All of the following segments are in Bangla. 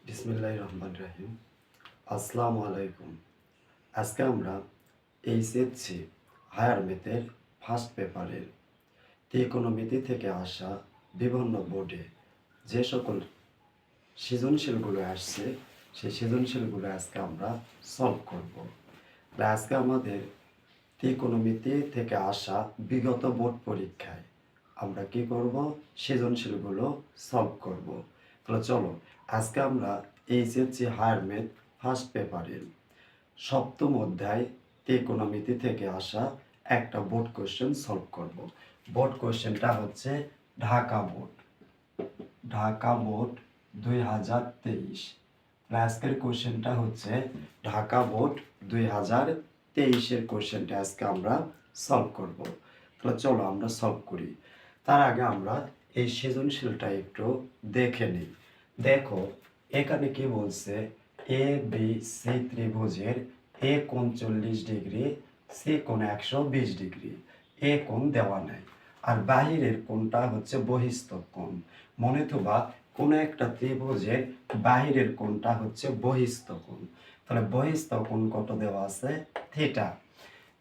বিসমিল্লাহির রহমানির রহিম। আসসালামু আলাইকুম। আজকে আমরা এইচএসসি হায়ার ম্যাথের ফার্স্ট পেপারের ত্রিকোণমিতি থেকে আসা বিভিন্ন বোর্ডে যে সকল সৃজনশীলগুলো আসছে সেই সৃজনশীলগুলো আজকে আমরা সলভ করব। আজকে আমাদের ত্রিকোণমিতি থেকে আসা বিগত বোর্ড পরীক্ষায় আমরা কি করব, সৃজনশীলগুলো সলভ করব। তাহলে চলো আজকে আমরা এইচএসসি হায়ার ম্যাথ ফার্স্ট পেপারের সপ্তম অধ্যায় ত্রিকোণমিতি থেকে আসা একটা বোর্ড কোশ্চেন সলভ করব। বোর্ড কোশ্চেনটা হচ্ছে ঢাকা বোর্ড 2023। আজকের কোশ্চেনটা হচ্ছে ঢাকা বোর্ড 2023-এর কোশ্চেনটা আজকে আমরা সলভ করব। তাহলে চলো আমরা সলভ করি। তার আগে আমরা এই সৃজনশীলটা একটু দেখে নিই। দেখো এখানে কি বলছে, এ বি সি ত্রিভুজের এ কোণ 40 ডিগ্রি, সি কোণ 120 ডিগ্রি, এ কোণ দেওয়া নাই। আর বাহিরের কোণটা হচ্ছে বহিস্থ কোণ। মনে থুবা কোনো একটা ত্রিভুজের বাহিরের কোণটা হচ্ছে বহিস্থ কোণ। তাহলে বহিস্থ কোণ কত দেওয়া আছে? থিটা।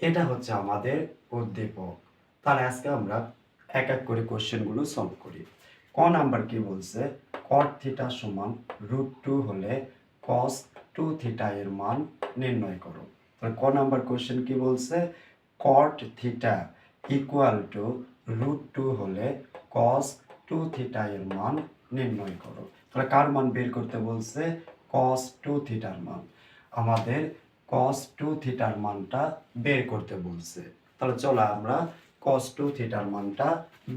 এটা হচ্ছে আমাদের উদ্দীপক। তাহলে আজকে আমরা এক এক করে কোশ্চেনগুলো সলভ করি। ক নাম্বার কি বলছে, cot থিটা সমান √2 হলে cos 2 থিটা এর মান নির্ণয় করো। তাহলে ক নাম্বার কোশ্চেন কি বলছে, cot থিটা ইকুয়াল টু √2 হলে cos 2 থিটা এর মান নির্ণয় করো। তাহলে কার মান বের করতে বলছে? cos 2 থিটার মান। আমাদের cos 2 থিটার মানটা বের করতে বলছে। তাহলে চলো আমরা cos 2 থিটার মানটা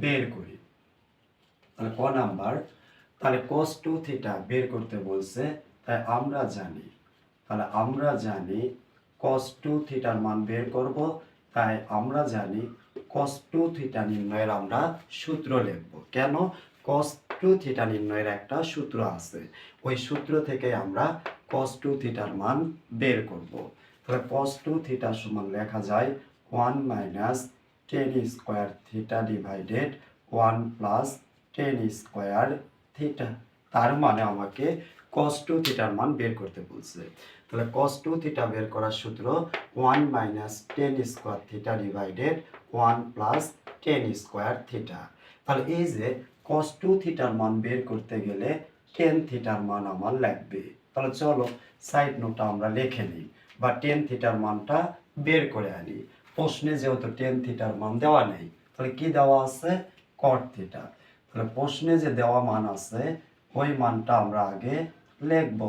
বের করি। তাহলে ক নাম্বার, তাহলে cos 2 থিটা বের করতে বলছে, তাই আমরা জানি cos 2 থিটার মান বের করব। তাই আমরা জানি cos 2 থিটা নির্ণয়ের আমরা সূত্র লিখব। কেন? cos 2 থিটা নির্ণয়ের একটা সূত্র আছে, ওই সূত্র থেকে আমরা cos 2 থিটার মান বের করব। তাহলে cos 2 থিটা সমান লেখা যায় 1 minus tan square theta divided 1 plus tan square theta. তার মানে আমাকে cos 2 থিটার মান বের করতে বলছে। তাহলে cos 2 থিটা বের করার সূত্র 1 minus tan square theta divided 1 plus tan square theta. তাহলে এই যে cos 2 থিটার মান বের করতে গেলে tan থিটার মান আমার লাগবে। তাহলে চলো সাইড নোটটা আমরা লিখে নিই বা tan থিটার মানটা বের করে আনি। প্রশ্নে যেহেতু tan থিটার মান দেওয়া নেই, তাহলে কি দেওয়া আছে? cot theta. তাহলে প্রশ্নে যে দেওয়া মান আছে ওই মানটা আমরা আগে লিখব।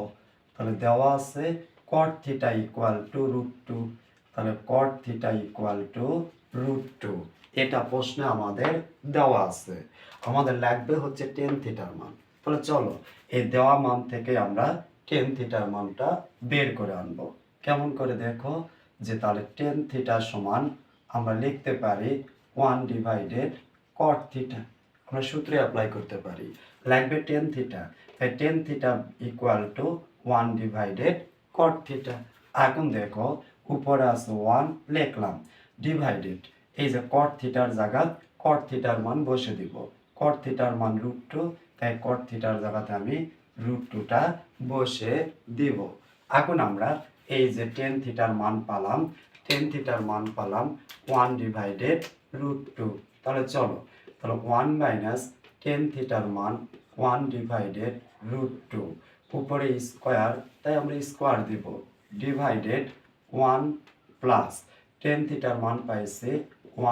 তাহলে দেওয়া আছে cot থিটা ইকুয়াল টু √2। তাহলে cot থিটা ইকুয়াল টু √2, এটা প্রশ্নে আমাদের দেওয়া আছে। আমাদের লাগবে হচ্ছে tan থিটার মান। তাহলে চলো এই দেওয়া মান থেকে আমরা tan থিটার মানটা বের করে আনবো। কেমন করে দেখো, যে তাহলে tan থিটা সমান আমরা লিখতে পারি 1 ডিভাইডেড cot থিটা। আমরা সূত্রে অ্যাপ্লাই করতে পারি, লাগবে tan থিটা। তাই tan theta equal to 1 divided cot theta. এখন দেখো উপরে আছে 1 লিখলাম, ডিভাইডেড এই যে cot থিটার জায়গায় cot থিটার মান বসে দিব। cot থিটার মান √2, তাই cot থিটার জায়গাতে আমি √2টা বসে দিব। এখন আমরা এই যে tan থিটার মান পালাম, tan থিটার মান পালাম 1 ডিভাইডেড √2। তাহলে চলো, তাহলে 1 মাইনাস tan থিটার মান 1 ডিভাইডেড √2, উপরে স্কয়ার তাই আমরা স্কয়ার দিব, ডিভাইডেড 1 প্লাস tan থিটার মান পাইছি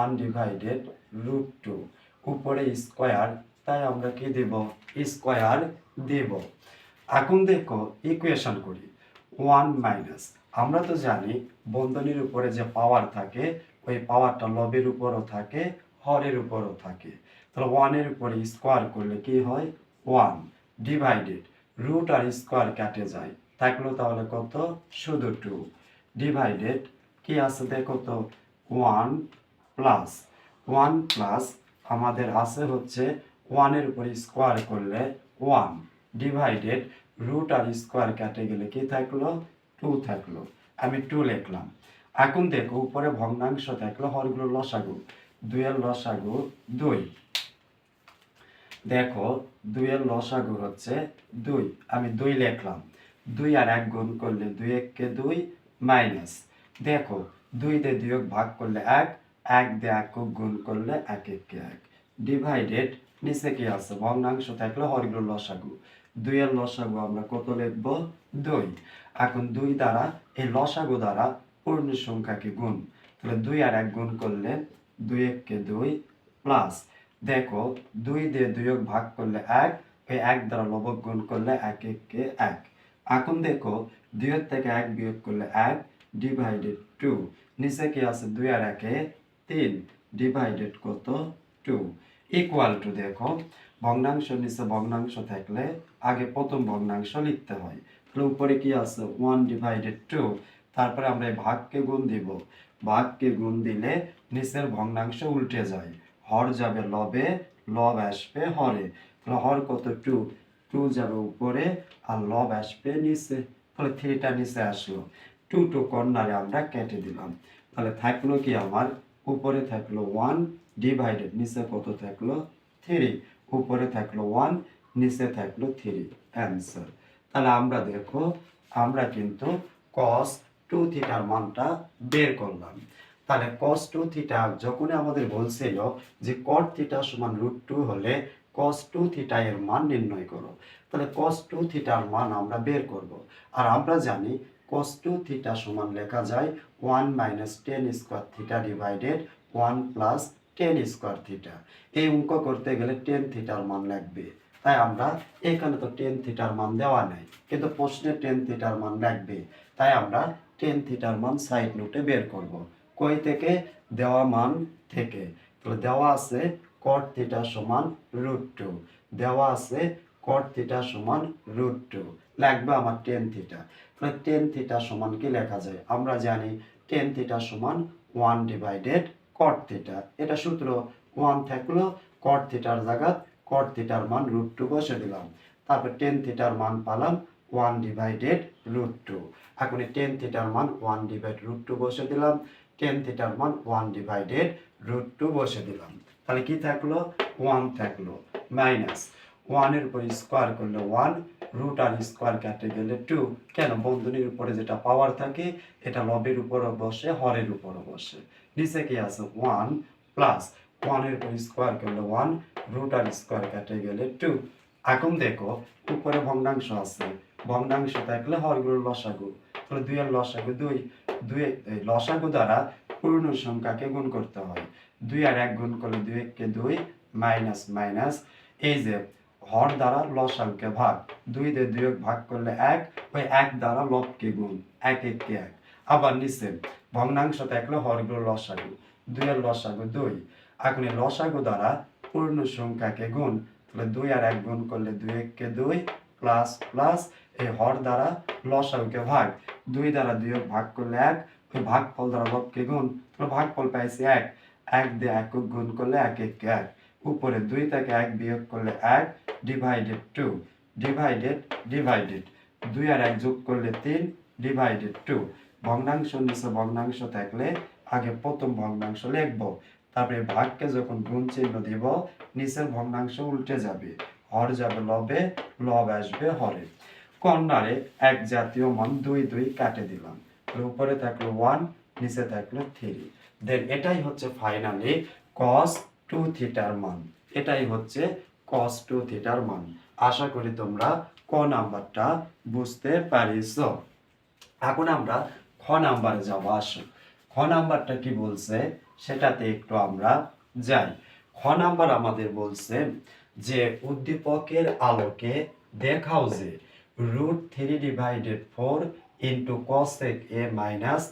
1 ডিভাইডেড √2, উপরে স্কয়ার তাই আমরা কি দেব? স্কয়ার দেব। এখন দেখো ইকুয়েশন করি। 1 মাইনাস, আমরা তো জানি বন্ধনীর উপরে যে পাওয়ার থাকে ওই পাওয়ারটা লবের উপরও থাকে, হরের উপরও থাকে। তাহলে 1 এর উপরে স্কয়ার করলে কি হয়? 1 ডিভাইডেড রুট আর স্কয়ার কেটে যায়, থাকলো তাহলে কত? শুধু 2 ডিভাইডেড কি আছে দেখো তো 1 প্লাস 1 প্লাস আমাদের আছে হচ্ছে 1 এর উপরে স্কয়ার করলে 1 ডিভাইডেড রুট আর স্কয়ার কেটে গেলে কি থাকলো? 2 থাকলো। আমি 2 লিখলাম। এখন দেখো উপরে ভগ্নাংশ থাকলো, হরগুলো লসাগু, 2 এর লসাগু 2। দেখো 2 এর লসাগু হচ্ছে 2, আমি 2 লিখলাম। 2 আর 1 গুণ করলে 2 1 2 মাইনাস, দেখো 2 দিয়ে 2 ভাগ করলে 1, 1 দিয়ে 1 গুণ করলে 1 1 1, ডিভাইডেড নিচে কি আছে ভগ্নাংশ থাকলে হরগুলোর লসাগু। 2 এর লসাগু আমরা কত লিখব 2। এখন 2 দ্বারা এই লসাগু দ্বারা পূর্ণ সংখ্যাকে গুণ, তাহলে 2 আর 1 গুণ করলে 2 1 2 প্লাস, দেখো 2 দিয়ে 2 ভাগ করলে 1, এই 1 দ্বারা লবক গুণ করলে 1 1 1। এখন দেখো 2 এর থেকে 1 বিয়োগ করলে 1, ডিভাইডেড 2, নিচে কি আছে 2 আর 1 3, ডিভাইডেড কত 2, ইকুয়াল টু, দেখো ভগ্নাংশ নিচে ভগ্নাংশ থাকলে আগে প্রথম ভগ্নাংশ লিখতে হয়, তাহলে উপরে কি আছে 1 ডিভাইডেড 2, তারপরে আমরা এই ভাগকে গুণ দিব, ভাগকে গুণ দিলে নিচের ভগ্নাংশ উল্টে যায়, হর যাবে লবে, লব আসবে হরে, তাহলে হর কত 2, 2 যাবে উপরে আর লব আসবে নিচে, তাহলে 3টা নিচে আসলো, 2 টু কর্নারে আমরা কেটে দিলাম, তাহলে থাকলো কি আমার উপরে থাকলো 1 ডিভাইডেড নিচে কত থাকলো 3, উপরে থাকলো 1 নিচে থাকলো 3, অ্যান্সার। তাহলে আমরা দেখো আমরা কিন্তু cos 2 থিটার মানটা বের করলাম। তাহলে cos 2 থিটা যখন আমাদের বলছিল যে cot থিটা সমান √2 হলে cos 2 থিটা এর মান নির্ণয় করো, তাহলে cos 2 থিটার মান আমরা বের করব। আর আমরা জানি cos 2 থিটা সমান লেখা যায় 1 minus tan square theta divided 1 plus tan square theta. এই অঙ্ক করতে গেলে tan থিটার মান লাগবে, তাই আমরা এখানে তো tan থিটার মান দেওয়া নাই, কিন্তু প্রশ্নে tan থিটার মান লাগবে, তাই আমরা tan থিটার মান সাইড নোটে বের করব। কই থেকে? দেওয়া মান থেকে। তাহলে দেওয়া আছে cot থিটা সমান √2, দেওয়া আছে cot থিটা সমান √2, লাগবে আমার tan থিটা। তাহলে tan থিটা সমান কি লেখা যায়? আমরা জানি tan থিটা সমান 1 ডিভাইডেড cot থিটা, এটা সূত্র। 1 থাকলো cot থিটার জায়গায় cot থিটার মান √2 বসে দিলাম, তারপর tan থিটার মান পালাম 1 ডিভাইডেড √2। এখন এই tan থিটার মান 1 ডিভাইড √2 বসে দিলাম, tan থিটার মান 1 ডিভাইডেড √2 বসে দিলাম, তাহলে কি থাকলো 1 থাকলো, মাইনাস 1 এর উপর স্কয়ার করলে 1, রুট আর স্কয়ার কেটে গেলে 2, কেন বন্ধনীর উপরে যেটা পাওয়ার থাকে এটা লবের উপরও বসে হরের উপরও বসে, নিচে কি আছে 1 প্লাস 1 এর উপর স্কয়ার করলে 1, রুট আর স্কয়ার কেটে গেলে 2। এখন দেখো উপরে ভগ্নাংশ আছে, ভগ্নাংশ থাকলে হরগুলোর লসাগু, তাহলে 2 এর লসাগু 2, 2 লসাগু দ্বারা পূর্ণ সংখ্যাকে গুণ করতে হয়, 2 আর 1 গুণ করলে 2 1 2 মাইনাস মাইনাস, এই যে হর দ্বারা লসাগুকে ভাগ, 2 দিয়ে 2 ভাগ করলে 1, ওই 1 দ্বারা লবকে গুণ, 1 1 1। আবার নিচে ভগ্নাংশ থাকলে হরগুলোর লসাগু, 2 এর লসাগু 2, এখন এই লসাগু দ্বারা পূর্ণ সংখ্যাকে গুণ, তাহলে 2 আর 1 গুণ করলে 2 1 2 প্লাস প্লাস, এই হর দ্বারা লসাগুকে ভাগ, 2 দ্বারা 2 ভাগ করলে 1, ওই ভাগফল দ্বারা লবকে গুণ, তাহলে ভাগফল পাইছি 1, 1 দিয়ে 1 গুণ করলে 1 1 1, উপরে 2 থেকে 1 বিয়োগ করলে 1, ডিভাইডেড 2, ডিভাইডেড ডিভাইডেড 2 আর 1 যোগ করলে 3, ডিভাইডেড 2। ভগ্নাংশ নিচে ভগ্নাংশ থাকলে আগে প্রথম ভগ্নাংশ লিখব, তারপরে ভাগকে যখন গুণ চিহ্ন দিব নিচের ভগ্নাংশ উল্টে যাবে, হর যাবে লবে, লব আসবে হরে। কর্নারে এক জাতীয় মান 2 2 কাটে দিলাম, উপরে থাকলো 1, নিচে থাকলো 3, দেন এটাই হচ্ছে ফাইনালি cos 2 থিটার মান, এটাই হচ্ছে cos 2 থিটার মান। আশা করি তোমরা ক নাম্বারটা বুঝতে পারিছো। এখন আমরা খ নাম্বারে যাব, আসো খ নাম্বারটা কি বলছে সেটাতে একটু আমরা যাই। খ নাম্বার আমাদের বলছে যে উদ্দীপকের আলোকে দেখাও যে √3 divided 4 into cosec a minus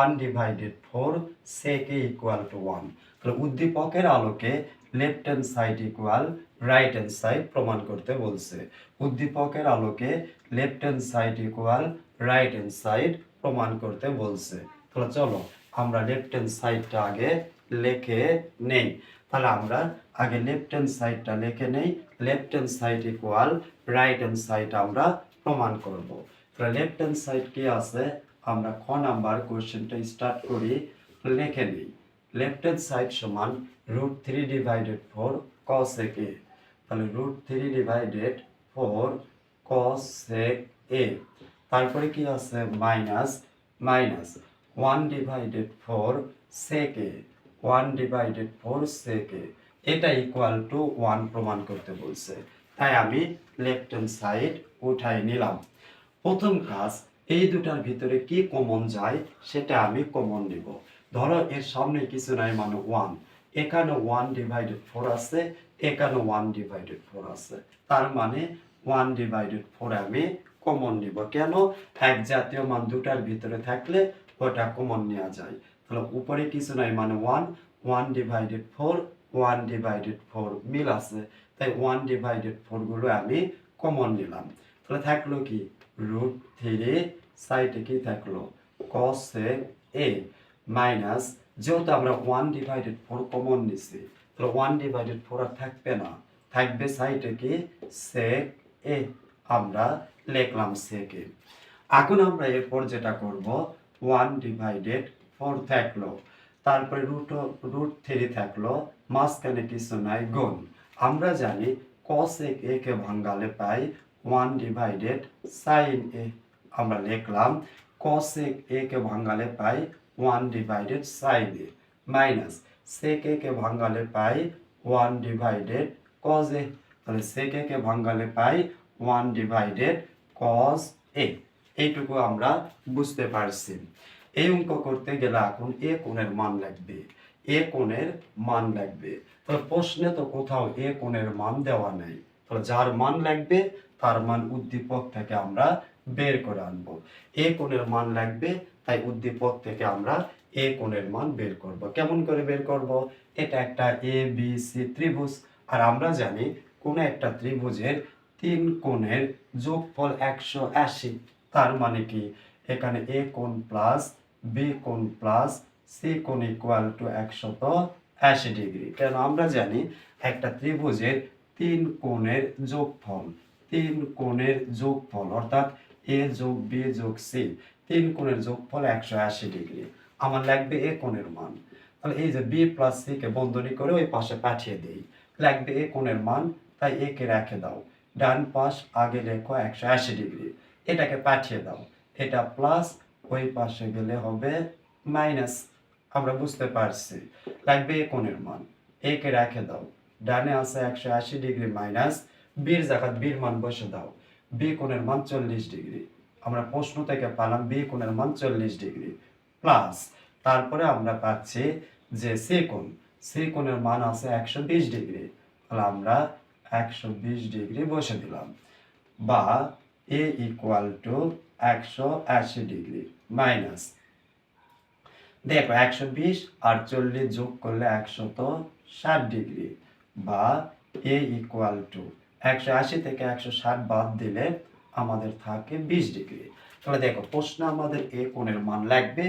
1 divided 4 sec a equal to 1। তাহলে উদ্দীপকের আলোকে left hand side equal right hand side প্রমাণ করতে বলছে। উদ্দীপকের আলোকে left hand side equal right hand side প্রমাণ করতে বলছে। তাহলে চলো আমরা লেফট হ্যান্ড সাইডটা আগে লিখে নেই। তাহলে আমরা আগে লেফট হ্যান্ড সাইডটা লিখে নেই, left hand side equal right hand side আমরা প্রমাণ করব। তাহলে লেফট হ্যান্ড সাইড কি আছে আমরা খ নাম্বার কোশ্চেনটা স্টার্ট করি, লিখে নিই। লেফট হ্যান্ড সাইড সমান √3 ডিভাইডেড 4 cosec a, তাহলে √3/4 cos sec a, তারপরে কি আছে minus minus 1/4 sec a, 1/4 sec a, এটা ইকুয়াল টু 1 প্রমাণ করতে বলছে, তাই আমি লেফট হ্যান্ড সাইড উঠাই নিলাম। প্রথম কাজ, এই দুটার ভিতরে কি কমন যায় সেটা আমি কমন নিব। ধরো এর সামনে কিছু নাই মানে 1, এখানে 1/4 আছে, এখানে 1/4 আছে, তার মানে 1/4 আমি কমন নিব। কেন? এক জাতীয় মান দুটার ভিতরে থাকলে ওটা কমন নেওয়া যায়। তাহলে উপরে কিছু নাই মানে 1/4 1/4 মিল আছে, তাই 1/4 গুলো আমি কমন নিলাম। তাহলে থাকলো কি √3, সাইডে কি থাকলো cos sec a, মাইনাস যেহেতু আমরা 1/4 কমন নিছি, তাহলে 1/4 আর থাকবে না, থাকবে সাইডে কি sec a, আমরা লিখলাম sec a। এখন আমরা এরপর যেটা করব 1/4 থাকলো, তারপরে √3 থাকলো, মাঝখানে কিছু নাই গুণ। আমরা জানি cos a কে ভাঙালে পাই 1/sin a, আমরা লিখলাম cos a কে ভাঙালে পাই 1/sin a, minus sec a কে ভাঙালে পাই 1/cos a, তাহলে sec a কে ভাঙালে পাই 1/cos a। এইটুকু আমরা বুঝতে পারছি। এই অঙ্ক করতে গেলে এখন এ কোণের মান লাগবে, এ কোণের মান লাগবে। তাহলে প্রশ্নে তো কোথাও এ কোণের মান দেওয়া নেই, তাহলে যার মান লাগবে তার মান উদ্দীপক থেকে আমরা বের করে আনবো। এ কোণের মান লাগবে, তাই উদ্দীপক থেকে আমরা এ কোণের মান বের করব। কেমন করে বের করব? এটা একটা এ বি সি ত্রিভুজ, আর আমরা জানি কোন একটা ত্রিভুজের 3 কোণের যোগফল 180, তার মানে কি এখানে এ কোণ প্লাস বি কোণ প্লাস সি কোণ ইকুয়াল টু 180 ডিগ্রি। কেন? আমরা জানি একটা ত্রিভুজের 3 কোণের যোগফল, 3 কোণের যোগফল অর্থাৎ এ যোগ বি যোগ সি, 3 কোণের যোগফল 180 ডিগ্রি। আমার লাগবে এ কোণের মান। তাহলে এই যে বি প্লাস সি কে বন্ধনী করে ওই পাশে পাঠিয়ে দেই, লাগবে এ কোণের মান, তাই এ কে রেখে দাও, ডান পাশ আগে লেখো 180 ডিগ্রি, এটাকে পাঠিয়ে দাও, এটা প্লাস ওই পাশে গেলে হবে মাইনাস। আমরা বুঝতে পারছি, লাগবে এ কোণের মান, এ কে রেখে দাও, ডানে আছে 180 ডিগ্রি মাইনাস বির জায়গায় বির মান বসে দাও, বি কোণের মান 40 ডিগ্রি। আমরা প্রশ্ন থেকে পেলাম বি কোণের মান 40 ডিগ্রি প্লাস, তারপরে আমরা পাচ্ছি যে সি কোণ, সি কোণের মান আছে 120 ডিগ্রি, তাহলে আমরা 120 ডিগ্রি বসে দিলাম, বা এ ইকুয়াল টু 180 ডিগ্রি মাইনাস, দেখো 120 আর 40 যোগ করলে 160 ডিগ্রি, বা এ ইকুয়াল টু 180 থেকে 160 বাদ দিলে আমাদের থাকে 20 ডিগ্রি। তাহলে দেখো প্রশ্নে আমাদের এ কোণের মান লাগবে,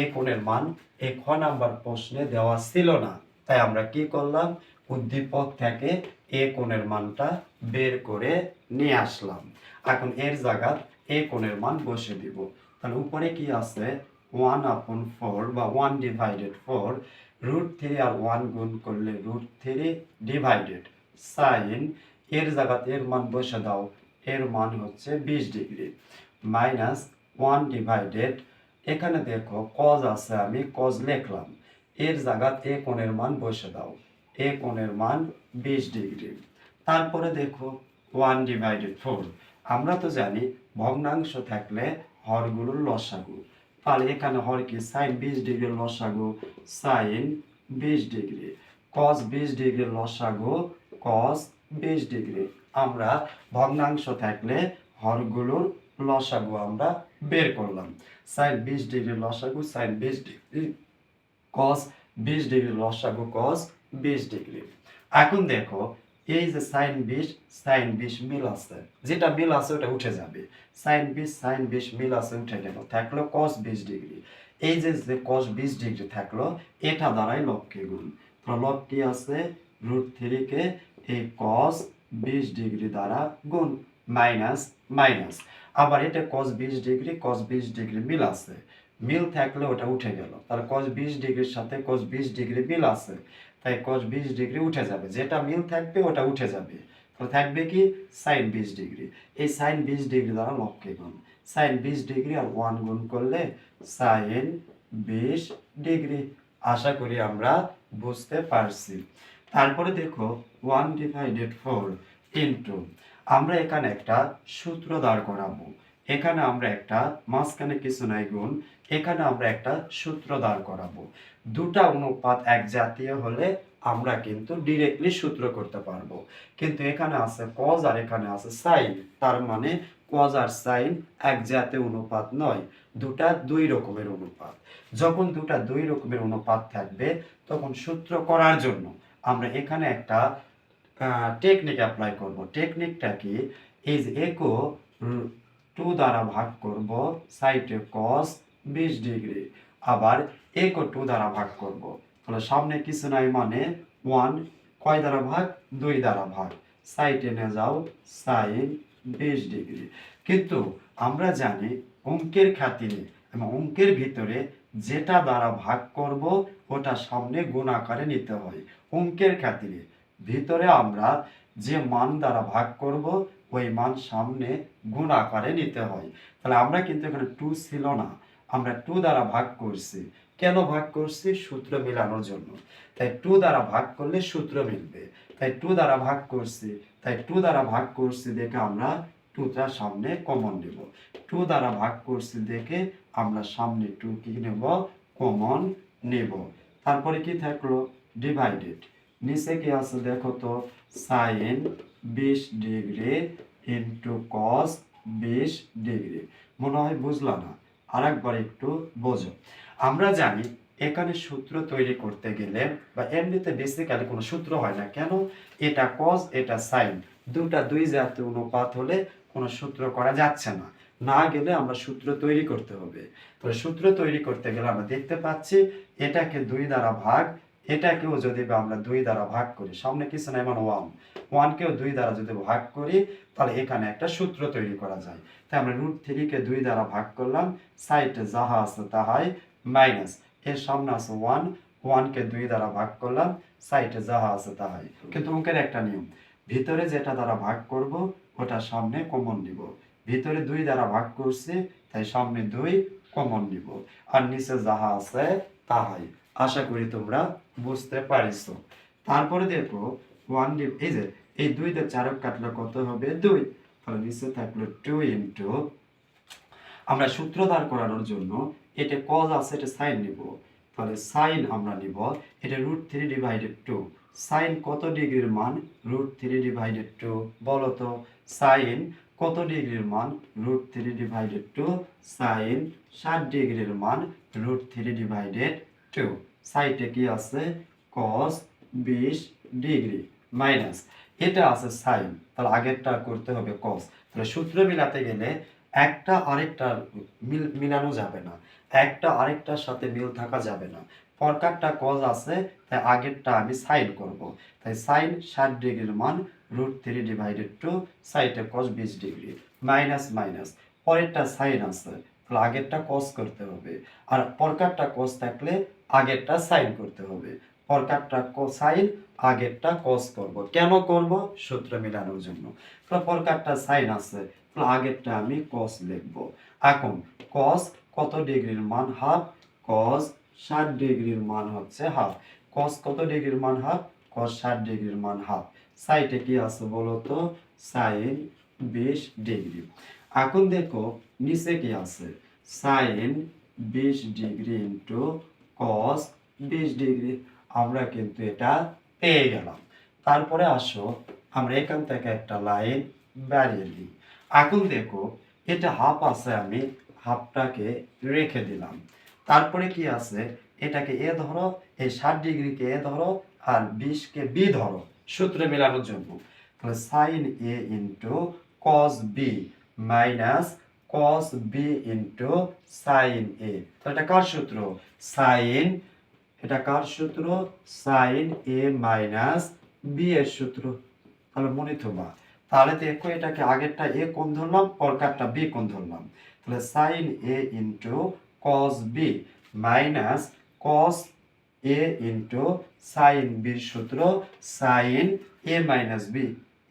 এ কোণের মান এ খ নাম্বার প্রশ্নে দেওয়া ছিল না, তাই আমরা কি করলাম উদ্দীপক থেকে এ কোণের মানটা বের করে নিয়ে আসলাম। এখন এর জায়গায় এ কোণের মান বসে দিব। তাহলে উপরে কি আছে 1/4 বা 1/4, √3 আর 1 গুণ করলে √3 ডিভাইডেড সাইন, এর জায়গাতে এর মান বসে দাও, এর মান হচ্ছে 20 ডিগ্রি মাইনাস 1 ডিভাইডেড, এখানে দেখো কজ আছে আমি কজ লিখলাম, এর জায়গাতে এ কোণের মান বসে দাও, এ কোণের মান 20 ডিগ্রি। তারপরে দেখো 1/4, আমরা তো জানি ভগ্নাংশ থাকলে হরগুলোর লসাগু, তাহলে এখানে হর কি সাইন 20 ডিগ্রির লসাগু সাইন 20 ডিগ্রি, কস 20 ডিগ্রির লসাগু কস 20 ডিগ্রি। আমরা ভগ্নাংশ থাকলে হরগুলোর লসাগু আমরা বের করলাম, সাইন 20 ডিগ্রির লসাগু সাইন 20 ডিগ্রি, কস 20 ডিগ্রির লসাগু কস 20 ডিগ্রি। এখন দেখো এই যে সাইন 20 মিল আছে, যেটা মিল আছে ওটা উঠে যাবে, সাইন 20 মিল আছে উঠে গেল, থাকলো কস 20 ডিগ্রি। এই যে কস 20 ডিগ্রি থাকলো, এটা দ্বারাই লবকে গুণ, তো লব কি আছে √3 কে এই কস 20 ডিগ্রি দ্বারা গুণ মাইনাস মাইনাস, আবার এটা কস 20 ডিগ্রি মিল আছে, মিল থাকলে ওটা উঠে গেল, তাহলে কস 20 ডিগ্রির সাথে কস 20 ডিগ্রি মিল আছে, তাই cos 20 ডিগ্রি উঠে যাবে, যেটা মিল থাকবে ওটা উঠে যাবে, তো থাকবে কি সাইন 20 ডিগ্রি। এই সাইন 20 ডিগ্রি দ্বারা লবকে গুণ, সাইন 20 ডিগ্রি আর 1 গুণ করলে সাইন 20 ডিগ্রি। আশা করি আমরা বুঝতে পারছি। তারপরে দেখো 1/4 ইন্টু, আমরা এখানে একটা সূত্র দাঁড় করাবো। এখানে আমরা একটা মাঝখানে কিছু নাই গুণ, এখানে আমরা একটা সূত্র দাঁড় করাবো। দুটা অনুপাত এক জাতীয় হলে আমরা কিন্তু ডিরেক্টলি সূত্র করতে পারবো, কিন্তু এখানে আছে কজ আর এখানে আছে সাইন, তার মানে কজ আর সাইন এক জাতীয় অনুপাত নয়, দুটা দুই রকমের অনুপাত। যখন দুটা দুই রকমের অনুপাত থাকবে তখন সূত্র করার জন্য আমরা এখানে একটা টেকনিক অ্যাপ্লাই করব। টেকনিকটা কি, এই যে একো 2 দ্বারা ভাগ করব সাইডে cos 20 ডিগ্রি, আবার একো 2 দ্বারা ভাগ করব, তাহলে সামনে কিছু নাই মানে 1 কয় দ্বারা ভাগ 2 দ্বারা ভাগ, সাইডে নিয়ে যাও sin 20 ডিগ্রি। কিন্তু আমরা জানি অঙ্কের খাতিরে এবং অঙ্কের ভিতরে যেটা দ্বারা ভাগ করব ওটা সামনে গুণ আকারে নিতে হয়। অঙ্কের খাতিরে ভিতরে আমরা যে মান দ্বারা ভাগ করব ওই মান সামনে গুণ আকারে নিতে হয়। তাহলে আমরা কিন্তু এখানে 2 ছিল না, আমরা 2 দ্বারা ভাগ করছি। কেন ভাগ করছি? সূত্র মেলানোর জন্য। তাই 2 দ্বারা ভাগ করলে সূত্র মিলবে, তাই 2 দ্বারা ভাগ করছি। তাই 2 দ্বারা ভাগ করছি দেখে আমরা 2টা সামনে কমন নেব। 2 দ্বারা ভাগ করছি দেখে আমরা সামনে 2 কি নেব? কমন নেব। তারপরে কি থাকলো? ডিভাইডেড। নিচে কি আছে দেখো তো, sine 20 degree into cos 20 degree. মনে হয় বুঝলা না, আরেকবার একটু বোঝো। আমরা জানি এখানে সূত্র তৈরি করতে গেলে বা এমনিতে বেসিক্যালি কোনো সূত্র হয় না, কেন? এটা কস এটা সাইন, দুটা দুই জাতীয় অনুপাত হলে কোনো সূত্র করা যাচ্ছে না, না গেলে আমরা সূত্র তৈরি করতে হবে। তাহলে সূত্র তৈরি করতে গেলে আমরা দেখতে পাচ্ছি এটাকে 2 দ্বারা ভাগ, এটাকেও যদি আমরা 2 দ্বারা ভাগ করি, সামনে কিছু নাই মানে 1 কেও 2 দ্বারা যদি ভাগ করি তাহলে এখানে একটা সূত্র তৈরি করা যায়। তাই আমরা √3 কে 2 দ্বারা ভাগ করলাম, সাইডে যাহা আছে তাহাই মাইনাস, এর সামনে আছে 1 কে 2 দ্বারা ভাগ করলাম, সাইডে যাহা আছে তাহাই। কিন্তু অঙ্কের একটা নিয়ম, ভিতরে যেটা দ্বারা ভাগ করব ওটা সামনে কমন নিব। ভিতরে 2 দ্বারা ভাগ করছি তাই সামনে 2 কমন নিব, আর নিচে যাহা আছে তাহাই। আশা করি তোমরা বুঝতে পারিছো। তারপরে দেখো 1 এই যে এই 2 দিয়ে 4 কাটলে কত হবে? 2। তাহলে নিচে থাকলো 2 ইনটু, আমরা সূত্র দাঁড় করানোর জন্য এটা cos আছে এটা sin নিব, তাহলে sin আমরা নিব এটা √3 ডিভাইডেড 2। sin কত ডিগ্রির মান? √3 ডিভাইডেড 2। বলো তো sin কত ডিগ্রির মান? √3 ডিভাইডেড 2। sin 60 ডিগ্রির মান √3 ডিভাইডেড 2। সাইডে কি আছে? cos 20 ডিগ্রি মাইনাস এটা আছে sin, তাহলে আগেরটা করতে হবে cos। তাহলে সূত্র মিলাতে গেলে একটা আরেকটা মিলানো যাবে না, একটা আরেকটার সাথে মিল থাকা যাবে না। পরকারটা cos আছে তাই আগেরটা আমি sin করব, তাই sin 60 ডিগ্রির মান √3 ডিভাইডেড 2, সাইডে cos 20 ডিগ্রি মাইনাস মাইনাস, পরেরটা sin আছে তাহলে আগেরটা cos করতে হবে, আর পরকারটা cos থাকলে আগেরটা sin করতে হবে। পরকারটা sin, আগেরটা cos করব। কেন করব? সূত্র মেলানোর জন্য। তো পরকারটা sin আছে তাহলে আগেরটা আমি cos লিখব। এখন cos কত ডিগ্রির মান? হাফ। cos 60 ডিগ্রির মান হচ্ছে হাফ। cos কত ডিগ্রির মান? হাফ। cos 60 ডিগ্রির মান হাফ। সাইডে কি আছে বলো তো? sin 20 degree. এখন দেখো নিচে কি আছে? sin 20 degree into cos 20 degree. আমরা কিন্তু এটা পেয়ে গেলাম। তারপরে আসো আমরা এখান থেকে একটা লাইন বাড়িয়ে দিই। এখন দেখো এটা হাফ আছে, আমি হাফটাকে রেখে দিলাম। তারপরে কি আছে? এটাকে এ ধরো, এই 60 ডিগ্রিকে এ ধরো আর 20 কে বি ধরো সূত্র মেলানোর জন্য। তাহলে sin a into cos b minus cos b into sin a। তো এটা কার সূত্র? sin, এটা কার সূত্র? sin a মাইনাস b এর সূত্র। তাহলে মনে থবা, তাহলে দেখো এটাকে আগেরটা a কোণ ধরলাম, পরকারটা b কোণ ধরলাম। তাহলে sin a into cos b minus cos a into sin b এর সূত্র sin a minus b।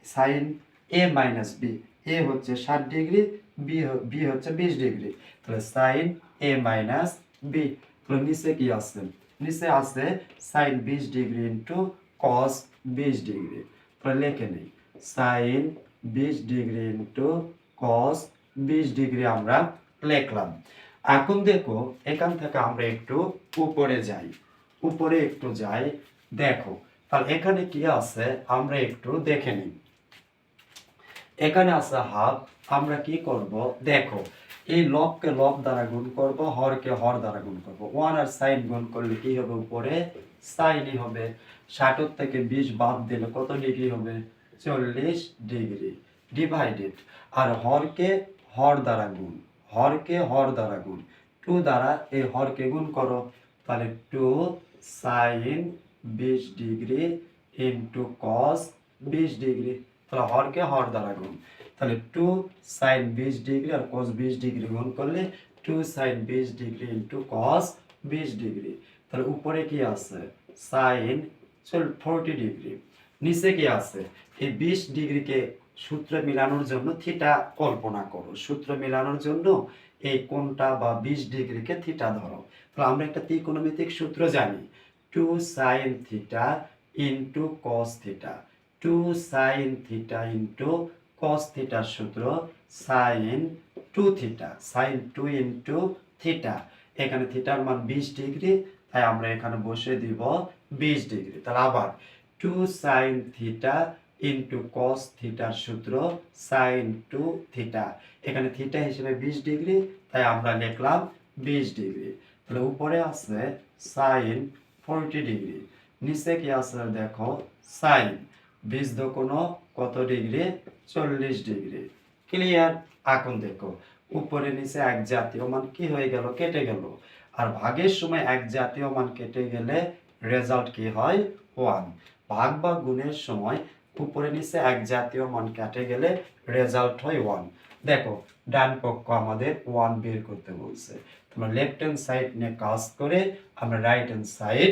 Sine A minus B, A হচ্ছে 60 ডিগ্রি, বি হচ্ছে 20 ডিগ্রি, তাহলে সাইন এ মাইনাস বি। তাহলে নিচে কি আছে, নিচে আছে sine 20 degree into cos 20 degree. তাহলে লিখে নেই sine 20 degree into cos 20 degree আমরা লিখলাম। এখন দেখো এখান থেকে আমরা একটু উপরে যাই, উপরে একটু যাই, দেখো তাহলে এখানে কি আছে আমরা একটু দেখে নিই। এখানে আছে হাফ, আমরা কি করব দেখো, এই লবকে লব দ্বারা গুণ করব, হরকে হর দ্বারা গুণ করব। 1 আর সাইন গুণ করলে কি হবে, উপরে সাইনই হবে। 60 থেকে 20 বাদ দিলে কত ডিগ্রি হবে, 40 ডিগ্রি, ডিভাইডেড। আর হরকে হর দ্বারা গুণ, হরকে হর দ্বারা গুণ, 2 দ্বারা এই হরকে গুণ করো, তাহলে 2 sine 20 degree into cos 20 degree. তাহলে হরকে হর দ্বারা গুণ, তাহলে 2 সাইন 20 ডিগ্রি আর কস 20 ডিগ্রি গুণ করলে 2 sine 20 degree into cos 20 degree. তাহলে উপরে কি আছে সাইন 40 ডিগ্রি, নিচে কি আছে এই 20 ডিগ্রিকে সূত্রে মিলানোর জন্য থিটা কল্পনা করো, সূত্র মিলানোর জন্য এই কোণটা বা 20 ডিগ্রিকে থিটা ধরো। তাহলে আমরা একটা ত্রিকোণমিতিক সূত্র জানি, 2 sine theta into cos theta, 2 sine theta into cos থিটার সূত্র sine 2 theta, sine 2 into theta. এখানে থিটার মান 20 ডিগ্রি, তাই আমরা এখানে বসে দিব 20 ডিগ্রি। তাহলে আবার 2 সাইন থিটা ইন্টু কস থিটার সূত্র সাইন 2 থিটা, এখানে থিটা হিসেবে 20 ডিগ্রি, তাই আমরা লিখলাম 20 ডিগ্রি। তাহলে উপরে আছে সাইন 40 ডিগ্রি, নিচে কি আছে দেখো সাইন 20 কোনো কত ডিগ্রি, 40 ডিগ্রি। ক্লিয়ার? এখন দেখো উপরে নিচে এক জাতীয় মান কি হয়ে গেল, কেটে গেল। আর ভাগের সময় এক জাতীয় মান কেটে গেলে রেজাল্ট কি হয়, 1। ভাগ বা গুণের সময় উপরে নিচে এক জাতীয় মান কেটে গেলে রেজাল্ট হয় 1। দেখো ডান পক্ষ আমাদের 1 বের করতে বলছে, তোমরা লেফট হ্যান্ড সাইড নিয়ে কাজ করে আমরা রাইট হ্যান্ড সাইড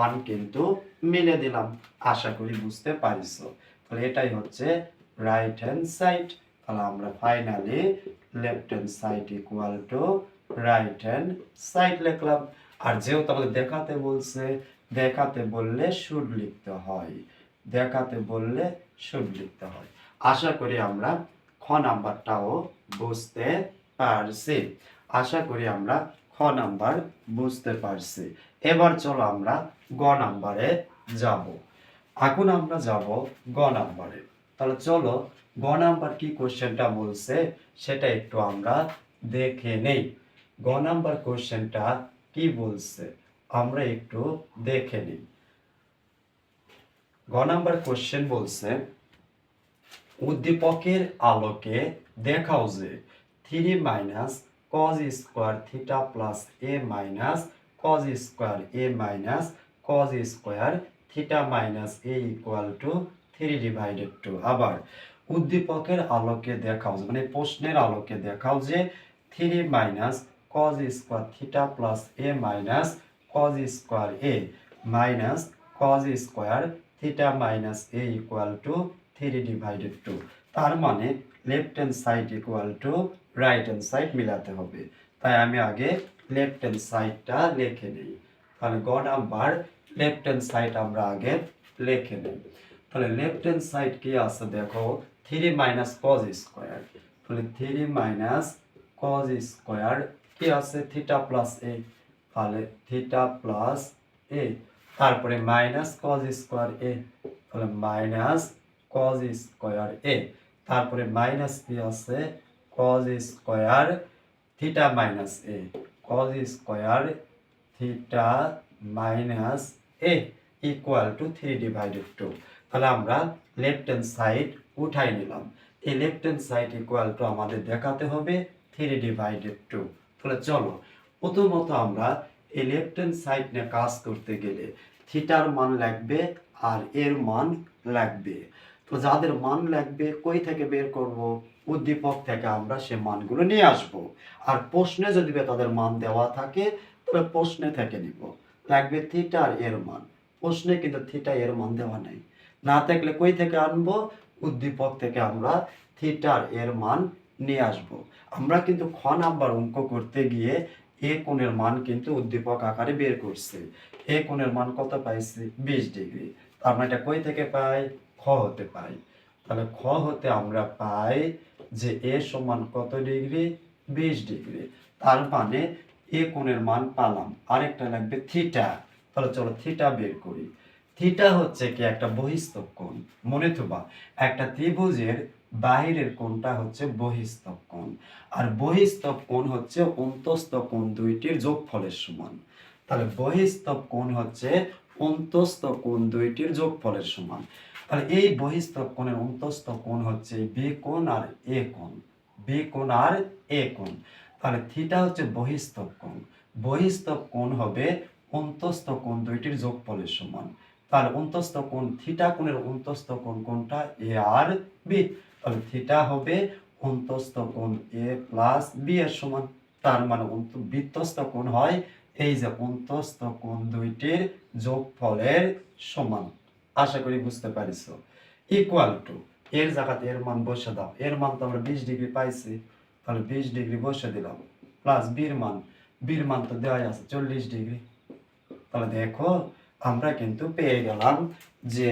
1 কিন্তু মিলে দিলাম। আশা করি বুঝতে পারিছো। তাহলে এটাই হচ্ছে রাইট হ্যান্ড সাইড। তাহলে আমরা finally left hand side equal to right hand side লিখলাম। আর যেহেতু আমাদের দেখাতে বলছে, দেখাতে বললে শুড লিখতে হয়, দেখাতে বললে শুড লিখতে হয়। আশা করি আমরা খ নাম্বারটাও বুঝতে পারছি, আশা করি আমরা খ নাম্বার বুঝতে পারছি। এবার চলো আমরা গ নাম্বারে যাব। এখন আমরা যাব গ নাম্বারে। তাহলে চলো গ নাম্বার কি কোশ্চেনটা বলছে সেটা একটু আমরা দেখে নেই। গ নাম্বার কোশ্চেনটা কি বলছে আমরা একটু দেখে নিই। গ নাম্বার কোশ্চেন বলছে উদ্দীপকের আলোকে দেখাও যে 3 minus cos square theta plus A minus cos square A minus cos square theta minus A equal to 3 divided 2। আবার উদ্দীপকের আলোকে দেখাও, মানে প্রশ্নের আলোকে দেখাও যে 3 minus cos square theta plus A minus cos square A minus cos square theta minus A equal to 3 divided 2। তার মানে left hand side equal to right hand side মিলাতে হবে। তাই আমি আগে লেফট হ্যান্ড সাইডটা লিখে নিই। তাহলে গ নাম্বার লেফট হ্যান্ড সাইড আমরা আগে লিখে নিই। তাহলে লেফট হ্যান্ড সাইড কি আছে দেখো 3 মাইনাস কজ স্কোয়ার, তাহলে 3 মাইনাস কজ স্কোয়ার কি আছে থিটা প্লাস এ, তাহলে থিটা প্লাস এ, তারপরে মাইনাস কজ স্কোয়ার এ, তাহলে মাইনাস কজ স্কোয়ার এ, তারপরে মাইনাস কি আছে cos square theta minus A, cos square theta minus A equal to 3 divided 2। তাহলে আমরা লেফট হ্যান্ড সাইড উঠাই নিলাম। এই left hand side equal two আমাদের দেখাতে হবে 3 ডিভাইডেড 2। তাহলে চলো প্রথমত আমরা এই লেফট হ্যান্ড সাইড নিয়ে কাজ করতে গেলে থিটার মান লাগবে আর এর মান লাগবে। তো যাদের মান লাগবে কই থেকে বের করব, উদ্দীপক থেকে আমরা সে মানগুলো নিয়ে আসব। আর প্রশ্নে যদি তাদের মান দেওয়া থাকে তাহলে প্রশ্নে থেকে নিব। লাগবে থিটা আর এর মান, প্রশ্নে কিন্তু থিটা এর মান দেওয়া নেই। না থাকলে কই থেকে আনবো, উদ্দীপক থেকে আমরা থিটার এর মান নিয়ে আসব। আমরা কিন্তু খ নাম্বার অঙ্ক করতে গিয়ে এ কোণের মান কিন্তু উদ্দীপক আকারে বের করছি। এ কোণের মান কত পাইছি? 20 ডিগ্রি। তার মানে এটা কই থেকে পাই? খ হতে পাই। তাহলে খ হতে আমরা পাই যে এ সমান কত ডিগ্রি? 20 ডিগ্রি। তার মানে এ কোণের মান পালাম। আরেকটা লাগবে থিটা। তাহলে চলো থিটা বের করি। থিটা হচ্ছে কি একটা বহিস্তব কোণ। মনে থুবা, একটা ত্রিভুজের বাহিরের কোণটা হচ্ছে বহিস্তব কোণ, আর বহিস্তব কোণ হচ্ছে অন্তস্থ কোণ দুইটির যোগফলের সমান। তাহলে বহিস্তব কোণ হচ্ছে অন্তস্থ কোণ দুইটির যোগফলের সমান। তাহলে এই বহিস্তব কোণের অন্তস্থ কোণ হচ্ছে বি কোণ আর এ কোণ, বি কোণ আর এ কোণ। তাহলে থিটা হচ্ছে বহিস্তব কোণ, বহিস্তব কোণ হবে অন্তস্থ কোণ দুইটির যোগফলের সমান। তাহলে অন্তস্থ কোণ থিটা কোণের অন্তস্থ কোণ কোনটা? এ আর বি। তাহলে থিটা হবে অন্তস্থ কোণ এ প্লাস বি এর সমান। তার মানে বৃত্তস্থ কোণ হয় এই যে অন্তস্থ কোণ দুইটির যোগফলের সমান। আশা করি বুঝতে পারিছো। ইকুয়াল টু এর জায়গাতে এর মান বসে দাও। এর মান তো আমরা 20 ডিগ্রি পাইছি, তাহলে 20 ডিগ্রি বসে দিলাম, প্লাস বির মান, বির মান তো দেওয়াই আছে 40 ডিগ্রি। তাহলে দেখো আমরা কিন্তু পেয়ে গেলাম যে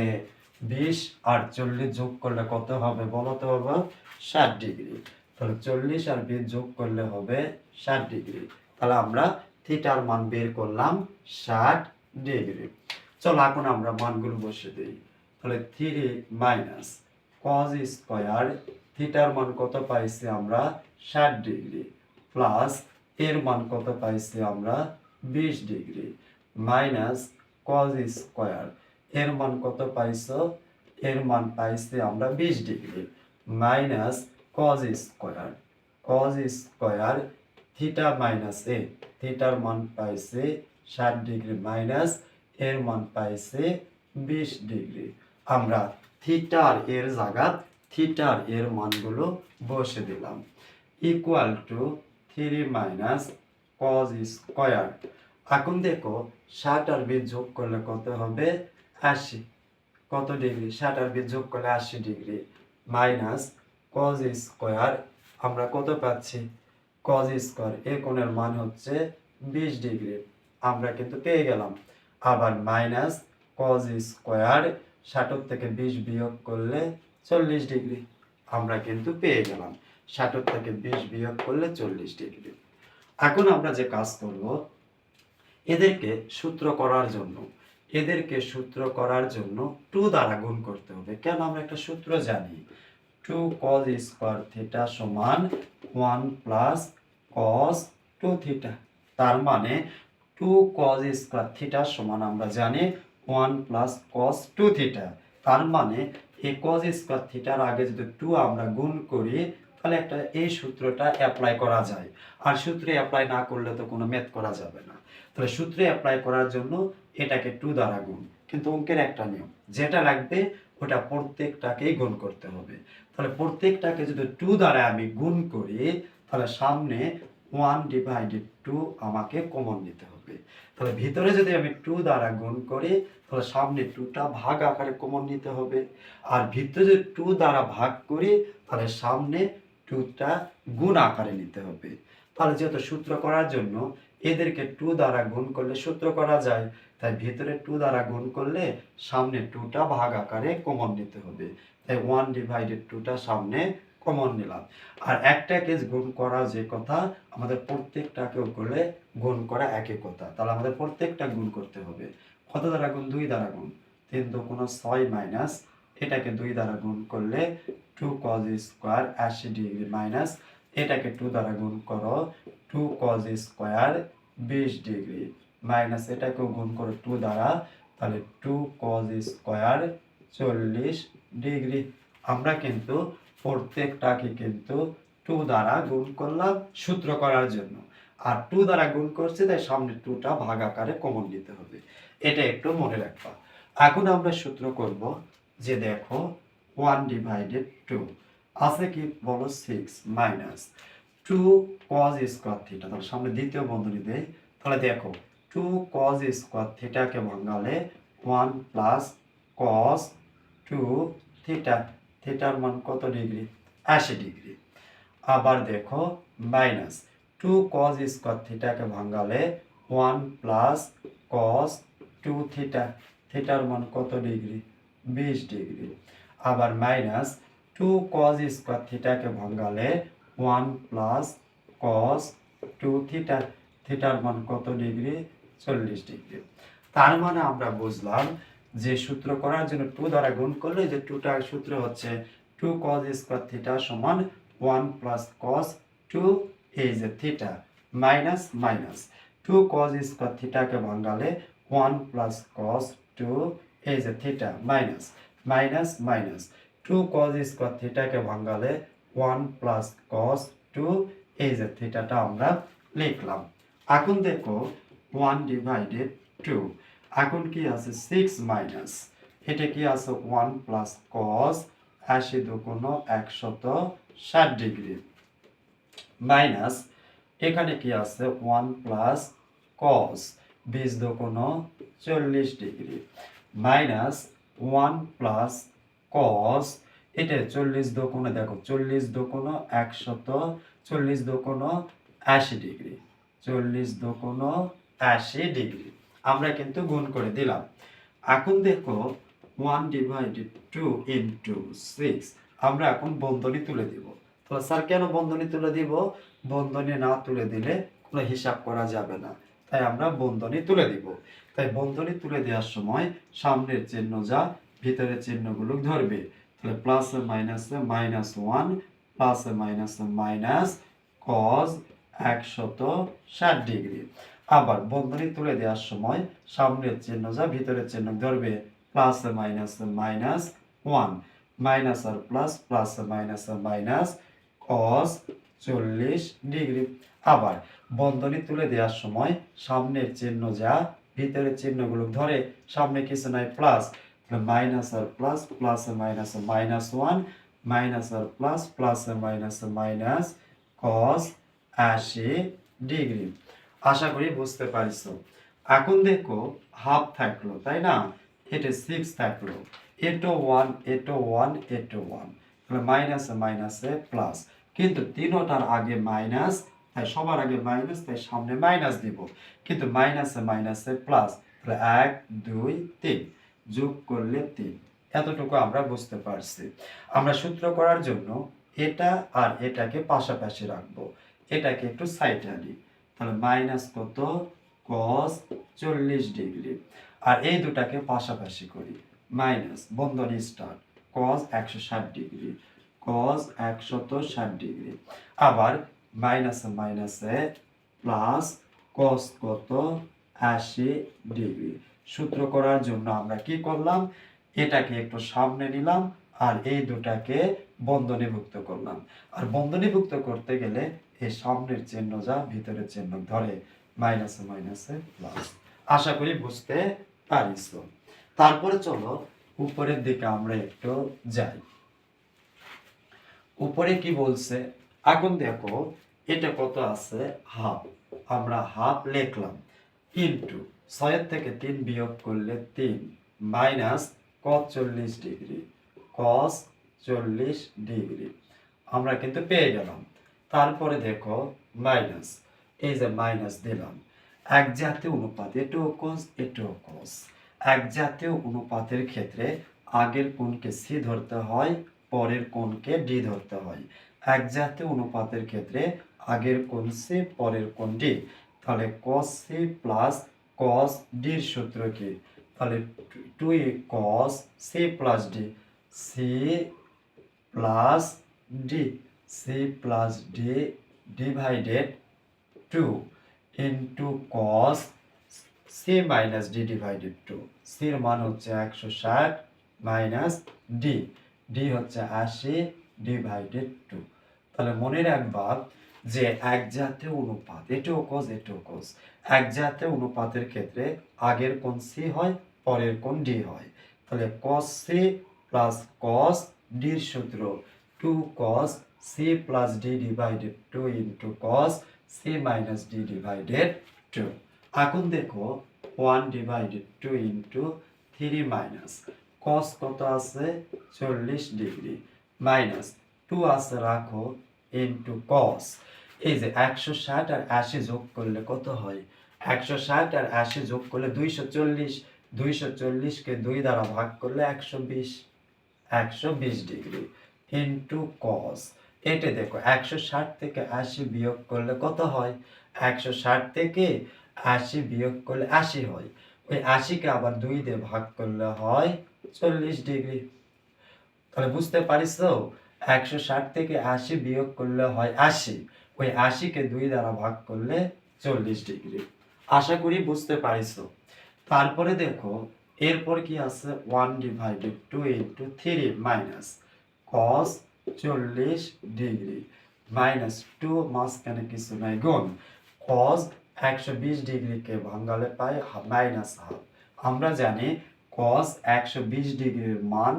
20 আর 40 যোগ করলে কত হবে বলো তো বাবা? 60 ডিগ্রি। তাহলে 40 আর 20 যোগ করলে হবে 60 ডিগ্রি। তাহলে আমরা থিটার মান বের করলাম 60 ডিগ্রি। চলো এখন আমরা মানগুলো বসে দিই। তাহলে 3 মাইনাস cos স্কয়ার থিটার মান কত পাইছি আমরা? 60 ডিগ্রি, প্লাস এর মান কত পাইছি আমরা? 20 ডিগ্রি, মাইনাস cos স্কয়ার এর মান কত পাইছো? এর মান পাইছি আমরা 20 degree, minus cos square, cos square theta minus A, থিটার মান পাইছে 60 ডিগ্রি, মাইনাস এর মান পাইছে 20 ডিগ্রি। আমরা থিটার এর জায়গা থিটার এর মানগুলো বসে দিলাম। Equal to 3 minus cos square. এখন দেখো 60 আর 20 যোগ করলে কত হবে? 80। কত ডিগ্রি? 60 আর 20 যোগ করলে 80 ডিগ্রি, মাইনাস cos স্কয়ার আমরা কত পাচ্ছি? cos স্কয়ার এ কোণের মান হচ্ছে 20 ডিগ্রি, আমরা কিন্তু পেয়ে গেলাম। আবার মাইনাস cos স্কয়ার 60 থেকে 20 বিয়োগ করলে 40 ডিগ্রি, আমরা কিন্তু পেয়ে গেলাম। 60 থেকে 20 বিয়োগ করলে 40 ডিগ্রি। এখন আমরা যে কাজ করব, এদেরকে সূত্র করার জন্য, এদেরকে সূত্র করার জন্য 2 দ্বারা গুণ করতে হবে। কেন? আমরা একটা সূত্র জানি, 2 cos স্কয়ার থিটা সমান 1 প্লাস cos 2 থিটা। তার মানে 2 cos স্কয়ার থিটা সমান আমরা জানি 1 প্লাস cos 2 থিটা। তার মানে এই cos স্কয়ার থিটার আগে যদি 2 আমরা গুণ করি, তাহলে একটা এই সূত্রটা অ্যাপ্লাই করা যায়। আর সূত্রে অ্যাপ্লাই না করলে তো কোনো ম্যাথ করা যাবে না। তাহলে সূত্রে অ্যাপ্লাই করার জন্য এটাকে 2 দ্বারা গুণ। কিন্তু অঙ্কের একটা নিয়ম, যেটা লাগবে ওটা প্রত্যেকটাকেই গুণ করতে হবে। তাহলে প্রত্যেকটাকে যদি 2 দ্বারা আমি গুণ করি, তাহলে সামনে 1 ডিভাইডেড 2 আমাকে কমন নিতে হবে। তাহলে ভিতরে যদি আমি 2 দ্বারা গুণ করি, তাহলে সামনে 2টা ভাগ আকারে কমন নিতে হবে। আর ভিতরে যদি 2 দ্বারা ভাগ করি, তাহলে সামনে 2টা গুণ আকারে নিতে হবে। তাহলে যেহেতু সূত্র করার জন্য এদেরকে 2 দ্বারা গুণ করলে সূত্র করা যায়, তাই ভিতরে 2 দ্বারা গুণ করলে সামনে 2টা ভাগ আকারে কমন নিতে হবে। তাই 1 ডিভাইডেড 2টা সামনে কমন নিলাম। আর একটাকে গুণ করা যে কথা, আমাদের প্রত্যেকটাকেও করলে গুণ করা একই কথা। তাহলে আমাদের প্রত্যেকটা গুণ করতে হবে। কত দ্বারা গুণ? 2 দ্বারা গুণ। 3 দুগুণ 6 মাইনাস এটাকে 2 দ্বারা গুণ করলে 2 cos স্কয়ার 80 ডিগ্রি, মাইনাস এটাকে 2 দ্বারা গুণ করো 2 cos স্কয়ার 20 ডিগ্রি, মাইনাস এটাকেও গুণ করো 2 দ্বারা, তাহলে 2 cos স্কয়ার 40 ডিগ্রি। আমরা কিন্তু প্রত্যেকটাকে কিন্তু 2 দ্বারা গুণ করলাম সূত্র করার জন্য। আর 2 দ্বারা গুণ করছে, তাই সামনে 2টা ভাগ আকারে কমন নিতে হবে। এটা একটু মনে রাখবা। এখন আমরা সূত্র করব যে দেখো 1 ডিভাইডেড 2 আছে কি বলো? 6 মাইনাস 2 cos স্কয়ার থিটা। তাহলে সামনে দ্বিতীয় বন্ধনী দেই। তাহলে দেখো 2 cos স্কয়ার থিটাকে ভাঙালে 1 প্লাস cos 2 থিটা। থিটার মান কত ডিগ্রি? 80 ডিগ্রি। আবার দেখো মাইনাস 2 cos স্কোয়ার থিটাকে ভাঙালে 1 প্লাস cos 2 থিটা, থিটার মান কত ডিগ্রি? 20 ডিগ্রি। আবার মাইনাস 2 cos স্কোয়ার থিটাকে ভাঙালে 1 প্লাস cos 2 থিটা, থিটার মান কত ডিগ্রি? 40 ডিগ্রি। তার মানে আমরা বুঝলাম যে সূত্র করার জন্য 2 দ্বারা গুণ করলে যে 2টার সূত্র হচ্ছে 2 cos স্কোয়ার থিটা সমান 1 প্লাস cos 2 এই যে theta minus minus 2 cos square থিটাকে ভাঙালে 1 প্লাস cos 2 এই যে theta minus minus minus 2 cos square থিটাকে ভাঙালে 1 প্লাস cos 2 এই যে থিটাটা আমরা লিখলাম। এখন দেখো 1 ডিভাইডেড 2, এখন কি আছে 6 মাইনাস এটা কি আছে 1 প্লাস cos 80 দুগুণ 160 ডিগ্রি মাইনাস এখানে কি আছে 1 প্লাস cos 20 দুগুণ 40 ডিগ্রি মাইনাস 1 প্লাস cos এটা 40 দুগুণে দেখো 40 দুগুণ 140 দুগুণ 80 ডিগ্রি 40 দুগুণ 80 ডিগ্রি আমরা কিন্তু গুণ করে দিলাম। এখন দেখো 1 ডিভাইডেড 2 ইনটু 6 আমরা এখন বন্ধনী তুলে দিব। তো স্যার কেন বন্ধনী তুলে দিব? বন্ধনী না তুলে দিলে কোনো হিসাব করা যাবে না, তাই আমরা বন্ধনী তুলে দিব। তাই বন্ধনী তুলে দেওয়ার সময় সামনের চিহ্ন যা ভিতরের চিহ্নগুলো ধরবে। তাহলে প্লাসে মাইনাসে -1 প্লাসে মাইনাসে মাইনাস cos 160 ডিগ্রি। আবার বন্ধনী তুলে দেওয়ার সময় সামনের চিহ্ন যা ভিতরের চিহ্ন ধরবে প্লাসে মাইনাসে -1 মাইনাস আর প্লাস প্লাসে মাইনাসে মাইনাস cos 40 ডিগ্রি। আবার বন্ধনী তুলে দেওয়ার সময় সামনের চিহ্ন যা ভিতরের চিহ্নগুলো ধরে সামনে কিছু নাই প্লাস মাইনাস আর প্লাস প্লাসে মাইনাসে -1 মাইনাস আর প্লাস প্লাসে মাইনাসে মাইনাস cos 80 ডিগ্রি। আশা করি বুঝতে পারছো। এখন দেখো হাফ থাকলো তাই না, এটা 6 থাকলো, এটো 1 এটো 1 এটো 1 তাহলে মাইনাসে মাইনাসে প্লাস, কিন্তু তিনোটার আগে মাইনাস তাই সবার আগে মাইনাস তাই সামনে মাইনাস দিব, কিন্তু মাইনাসে মাইনাসে প্লাস তাহলে 1 2 3 যোগ করলে 3। এতটুকু আমরা বুঝতে পারছি। আমরা সূত্র করার জন্য এটা আর এটাকে পাশাপাশি রাখবো, এটাকে একটু সাইডে আনি, তাহলে মাইনাস কত cos 40 ডিগ্রি আর এই দুটাকে পাশাপাশি করি মাইনাস বন্ধনী start cos 160 degree cos 160 degree আবার মাইনাসে মাইনাসে প্লাস cos কত 80 ডিগ্রি। সূত্র করার জন্য আমরা কি করলাম, এটাকে একটু সামনে নিলাম আর এই দুটাকে বন্ধনীভুক্ত করলাম। আর বন্ধনীভুক্ত করতে গেলে এই সামনের চিহ্ন যা ভিতরের চিহ্ন ধরে মাইনাসে মাইনাসে প্লাস। আশা করি বুঝতে পারিছো। তারপরে চলো উপরের দিকে আমরা একটু যাই। উপরে কি বলছে, এখন দেখো এটা কত আছে হাফ, আমরা হাফ লিখলাম ইনটু 6 থেকে 3 বিয়োগ করলে 3 minus cos 40 degree cos 40 degree আমরা কিন্তু পেয়ে গেলাম। তারপরে দেখো মাইনাস, এই যে মাইনাস দিলাম, এক জাতীয় অনুপাত এটাও cos এটাও cos, এক জাতীয় অনুপাতের ক্ষেত্রে আগের কোণকে সি ধরতে হয় পরের কোণকে ডি ধরতে হয়। এক জাতীয় অনুপাতের ক্ষেত্রে আগের কোণ সি পরের কোণ ডি, তাহলে cos সি প্লাস cos ডির সূত্র কি, তাহলে 2 cos C plus D, C plus D, C plus D divided 2 into cos C minus D divided 2, সির মান হচ্ছে 160 মাইনাস ডি, ডি হচ্ছে 80 ডিভাইডেড 2। তাহলে মনে রাখবা যে এক জাতীয় অনুপাত এটাও cos এটাও cos, এক জাতীয় অনুপাতের ক্ষেত্রে আগের কোণ সি হয় পরের কোণ ডি হয়। তাহলে cos সি প্লাস cos ডির সূত্র 2 cos C plus D divided 2 into cos C minus D divided 2। এখন দেখো 1 ডিভাইডেড 2 ইন্টু 3 মাইনাস cos কত আছে 40 ডিগ্রি মাইনাস 2 আছে রাখো ইন্টু কস। এই যে 160 আর 80 যোগ করলে কত হয়? 160 আর 80 যোগ করলে 240, 240 কে 2 দ্বারা ভাগ করলে 120, 120 ডিগ্রি ইন্টু কস। এটা দেখো 160 থেকে 80 বিয়োগ করলে কত হয়? 160 থেকে 80 বিয়োগ করলে 80 হয়। ওই 80 কে আবার 2 দিয়ে ভাগ করলে হয় 40 ডিগ্রি। তাহলে বুঝতে পারিছো? 160 থেকে 80 বিয়োগ করলে হয় 80, ওই 80 কে 2 দ্বারা ভাগ করলে 40 ডিগ্রি। আশা করি বুঝতে পারিছো। তারপরে দেখো এরপর কি আছে? 1/2 into 3 minus cos 40 degree minus 2 মাঝখানে কিছু নাই গুণ cos 120 ডিগ্রিকে ভাঙালে পাই মাইনাস হাফ। আমরা জানি cos 120 ডিগ্রির মান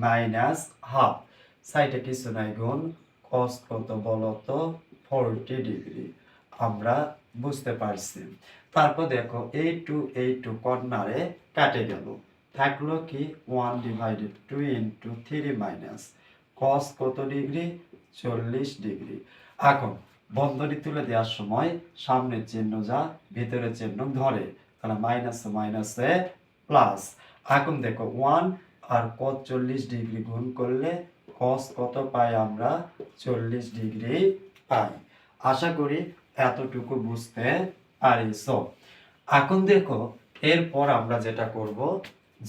মাইনাস হাফ, সাইডে কিছু নাই গুণ cos কত বলতো? 40 ডিগ্রি। আমরা বুঝতে পারছি। তারপর দেখো এই টু কর্নারে কাটে গেল, থাকলো কি 1/2 ইন্টু 3 মাইনাস cos কত ডিগ্রি? 40 ডিগ্রি। এখন বন্ধনী তুলে দেওয়ার সময় সামনের চিহ্ন যা ভিতরের চিহ্ন ধরে, তাহলে মাইনাসে মাইনাসে প্লাস। এখন দেখো 1 আর cos 40 ডিগ্রি গুণ করলে cos কত পাই আমরা? 40 ডিগ্রি পাই। আশা করি এতটুকু বুঝতে পারিছো। এখন দেখো এরপর আমরা যেটা করব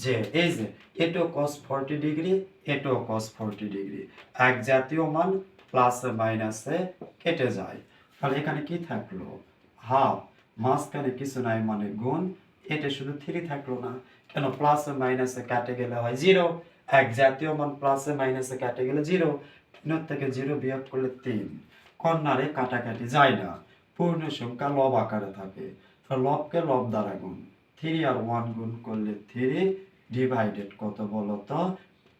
যে এই যে এটাও cos 40 ডিগ্রি, এটাও cos 40 ডিগ্রি, এক জাতীয় মান প্লাসে মাইনাসে কেটে যায়। তাহলে এখানে কি থাকলো? হাফ, মাঝখানে কিছু নাই মানে গুণ, এটা শুধু 3 থাকলো না কেন? প্লাসে মাইনাসে কাটে গেলে হয় 0, এক জাতীয় মান প্লাসে মাইনাসে কাটে গেলে 0, 3 থেকে 0 বিয়োগ করলে 3। কর্নারে কাটাকাটি যায় না, পূর্ণ সংখ্যা লব আকারে থাকে। লবকে লব দ্বারা গুণ, 3 আর 1 গুণ করলে 3 ডিভাইডেড কত বলতো?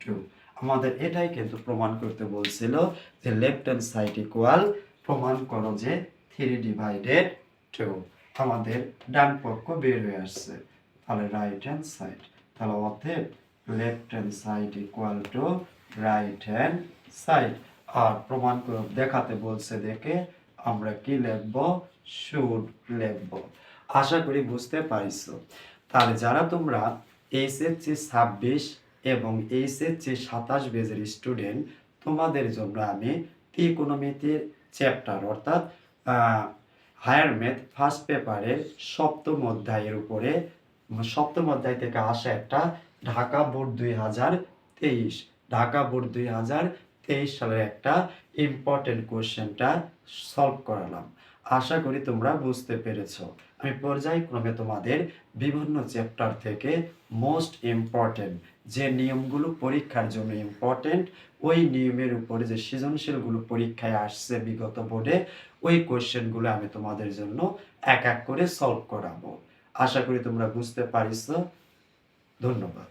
2। আমাদের এটাই কিন্তু প্রমাণ করতে বলছিল যে লেফট হ্যান্ড সাইড ইকুয়াল, প্রমাণ করো যে 3 ডিভাইডেড 2। আমাদের ডান পক্ষ বের হয়ে আসছে, তাহলে রাইট হ্যান্ড সাইড। তাহলে অতএব left hand side equal to right hand side. আর প্রমাণ করে দেখাতে বলছে দেখে আমরা কি লিখবো? শুড লিখবো। আশা করি বুঝতে পারিছো। তাহলে যারা তোমরা এইচএসসি 26 এবং এইচএসসি 27 ব্যাচের স্টুডেন্ট, তোমাদের জন্য আমি ত্রিকোণমিতির চ্যাপ্টার অর্থাৎ হায়ার ম্যাথ ফার্স্ট পেপারের সপ্তম অধ্যায়ের উপরে, সপ্তম অধ্যায় থেকে আসা একটা ঢাকা বোর্ড 2023, ঢাকা বোর্ড 2023 সালের একটা ইম্পর্টেন্ট কোশ্চেনটা সলভ করালাম। আশা করি তোমরা বুঝতে পেরেছো। আমি পর্যায়ক্রমে তোমাদের বিভিন্ন চ্যাপ্টার থেকে মোস্ট ইম্পর্টেন্ট যে নিয়মগুলো পরীক্ষার জন্য ইম্পর্টেন্ট, ওই নিয়মের উপরে যে সৃজনশীলগুলো পরীক্ষায় আসছে বিগত বোর্ডে, ওই কোশ্চেনগুলো আমি তোমাদের জন্য এক এক করে সলভ করাবো। আশা করি তোমরা বুঝতে পারিছো। ধন্যবাদ।